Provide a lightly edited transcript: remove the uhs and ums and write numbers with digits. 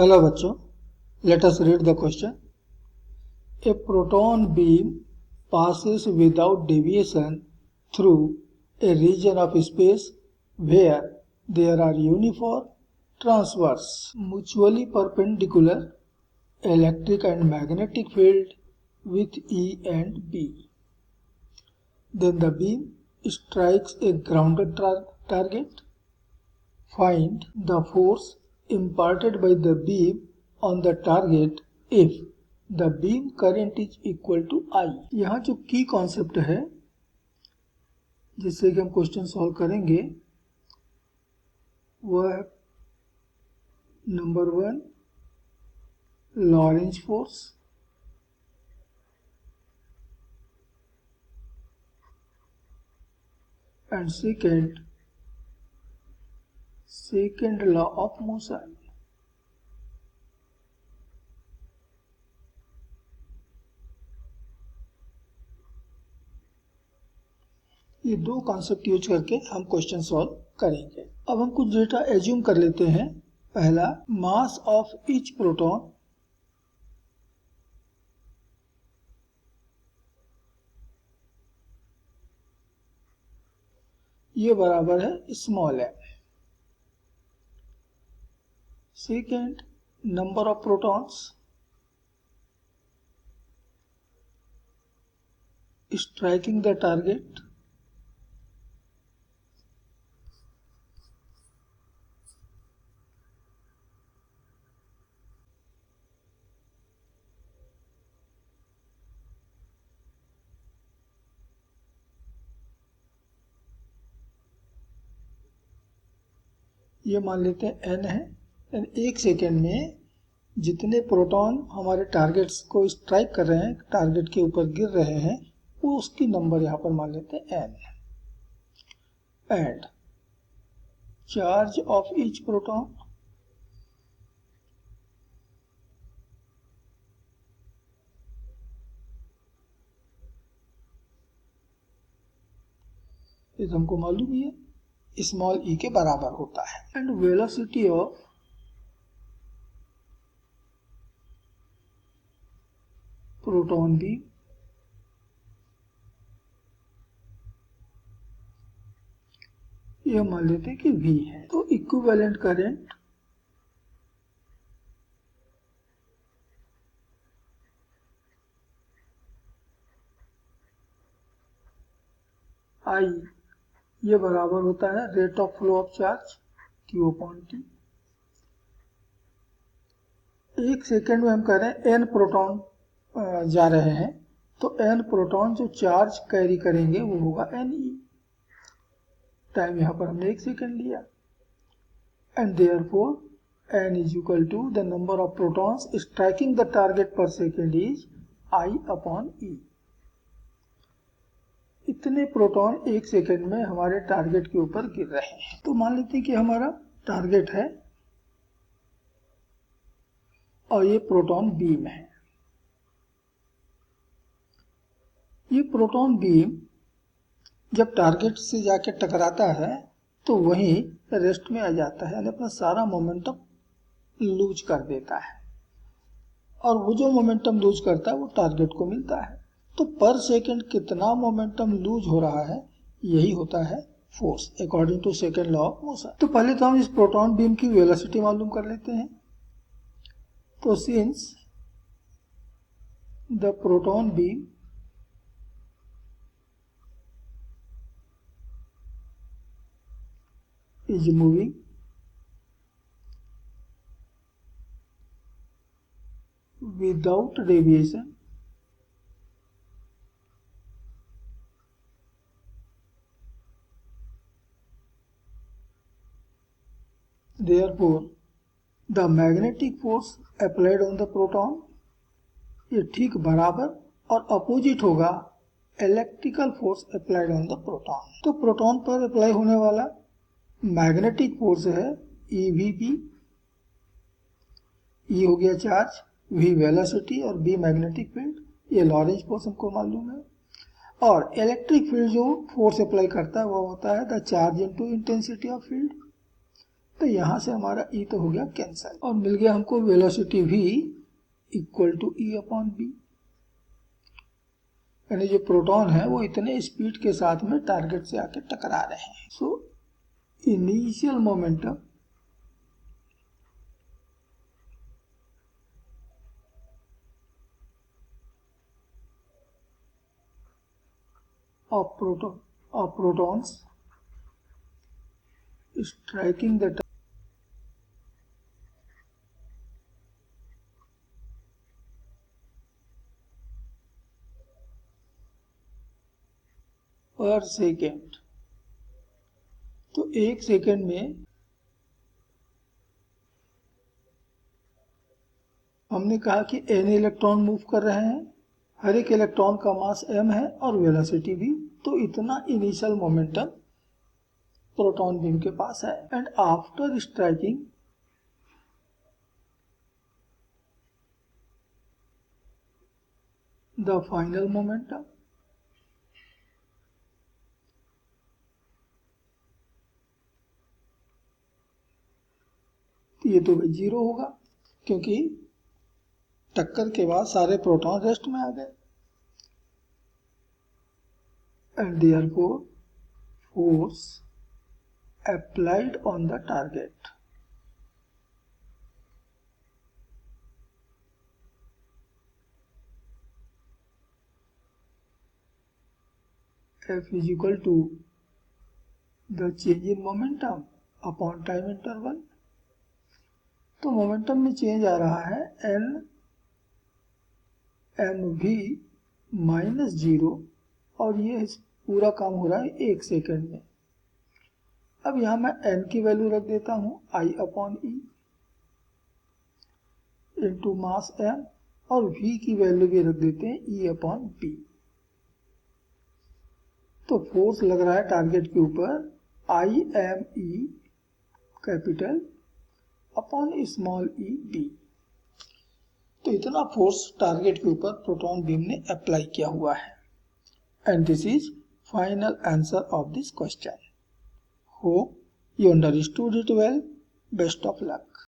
Hello बच्चों, let us read the question. A proton beam passes without deviation through a region of space where there are uniform, transverse, mutually perpendicular electric and magnetic field with E and B. Then the beam strikes a grounded target. Find the force imparted by the beam on the target if the beam current is equal to I. यहाँ जो की concept है जिससे कि हम question solve करेंगे वह है number 1 Lorentz force, and second law of motion. ये दो कॉन्सेप्ट यूज करके हम क्वेश्चन सॉल्व करेंगे. अब हम कुछ डेटा एज्यूम कर लेते हैं. पहला, मास ऑफ ईच प्रोटॉन ये बराबर है small m. Second, number of protons striking the target ये मान लेते हैं n है. एक सेकेंड में जितने प्रोटॉन हमारे टारगेट्स को स्ट्राइक कर रहे हैं, टारगेट के ऊपर गिर रहे हैं, वो उसकी नंबर यहाँ पर मान लेते हैं n. And charge of each proton ये तो हमको मालूम ही है, स्मॉल ई के बराबर होता है. एंड वेलोसिटी ऑफ प्रोटॉन भी ये मान लेते हैं कि v है. तो इक्विवेलेंट करंट I ये बराबर होता है rate of flow of charge Q/T. एक सेकेंड में हम कह रहे हैं n प्रोटॉन जा रहे हैं, तो n प्रोटॉन जो चार्ज कैरी करेंगे वो होगा ne. टाइम यहाँ पर हमने एक सेकेंड लिया. And therefore n is equal to the number of protons striking the target per second is I/E. इतने प्रोटॉन एक सेकेंड में हमारे टारगेट के ऊपर गिर रहे हैं. तो मान लेते हैं कि हमारा टारगेट है और ये प्रोटॉन बीम है. ये प्रोटॉन बीम जब टारगेट से जाके टकराता है तो वहीं रेस्ट में आ जाता है, यानी अपना सारा मोमेंटम लूज कर देता है. और वो जो मोमेंटम लूज करता है वो टारगेट को मिलता है. तो पर सेकेंड कितना मोमेंटम लूज हो रहा है, यही होता है force according to second law of motion. तो पहले तो हम इस प्रोटॉन बीम की वेलोसिटी मालूम कर लेते हैं. तो since the proton beam is moving without deviation, therefore the magnetic force applied on the proton ये ठीक बराबर और अपोजिट होगा electrical force applied on the proton. तो प्रोटॉन पर अप्लाई होने वाला मैग्नेटिक फोर्स है EVP. E हो गया चार्ज, V वेलोसिटी और B मैग्नेटिक फील्ड. ये लॉरेंज फोर्स हमको मालूम है. और इलेक्ट्रिक फील्ड जो फोर्स अप्लाई करता है वो होता है the charge into intensity of field. तो यहाँ से हमारा E तो हो गया कैंसिल और मिल गया हमको velocity V equal to E upon B. यानी जो प्रोटॉन है वो इतने स्पीड के साथ में टारगेट से आके टकरा रहे हैं। So initial momentum of protons striking the पर सेकेंड। तो एक सेकेंड में हमने कहा कि n इलेक्ट्रॉन मूव कर रहे हैं, हर एक इलेक्ट्रॉन का मास m है और वेलोसिटी भी, तो इतना इनिशियल मोमेंटम प्रोटॉन बीम के पास है। And after striking the final momentum, ये तो जीरो होगा क्योंकि टक्कर के बाद सारे प्रोटॉन रेस्ट में आ गए। And therefore force applied on the target F is equal to the change in momentum upon time interval। तो मोमेंटम में चेंज आ रहा है n mv माइनस 0 और ये पूरा काम हो रहा है एक सेकेंड में। अब यहां मैं n की वैल्यू रख देता हूं I upon E into mass m और v की वैल्यू भी रख देते हैं E अपॉन बी। तो फोर्स लग रहा है टारगेट के ऊपर I m E capital upon small E B. तो इतना फोर्स टारगेट के ऊपर प्रोटॉन बीम ने अप्लाई किया हुआ है। And this is final answer of this question. Hope you understood it well. Best of luck.